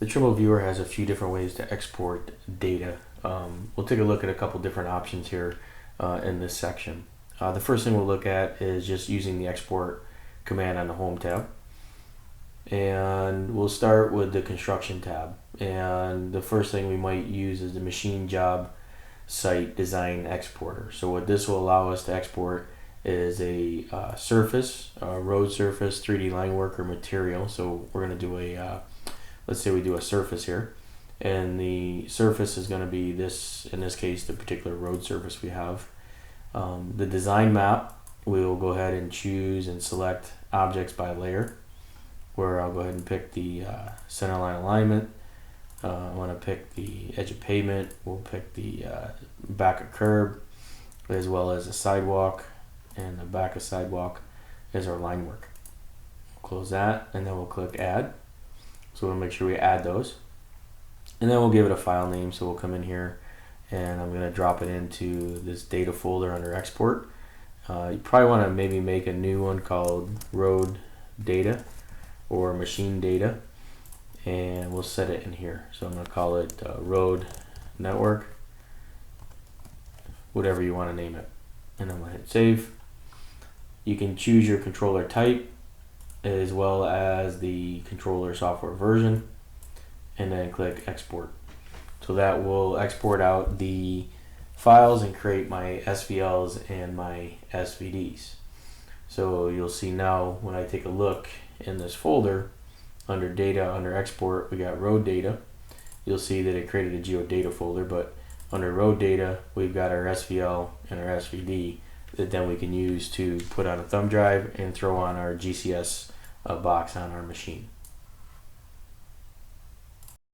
The Trimble viewer has a few different ways to export data. We'll take a look at a couple different options here in this section. The first thing we'll look at is just using the export command on the home tab. And we'll start with the construction tab. And the first thing we might use is the machine job site design exporter. So what this will allow us to export is a surface, a road surface, 3D line work, or material. So we're going to do a, let's say we do a surface here. And the surface is going to be this, in this case, the particular road surface we have. The design map, we will go ahead and choose and select objects by layer, where I'll go ahead and pick the centerline alignment. I want to pick the edge of pavement. We'll pick the back of curb, as well as a sidewalk, and the back of sidewalk is our line work. Close that, and then we'll click add. So we'll make sure we add those, and then we'll give it a file name. So we'll come in here, and I'm going to drop it into this data folder under export. You probably want to maybe make a new one called road data or machine data, and we'll set it in here. So I'm going to call it road network, whatever you want to name it, and I'm going to hit save. You can choose your controller type as well as the controller software version, and then click export. So that will export out the files and create my SVLs and my SVDs. So you'll see now when I take a look in this folder, under data, under export, we got road data. You'll see that it created a geodata folder, but under road data, we've got our SVL and our SVD that then we can use to put on a thumb drive and throw on our GCS box on our machine.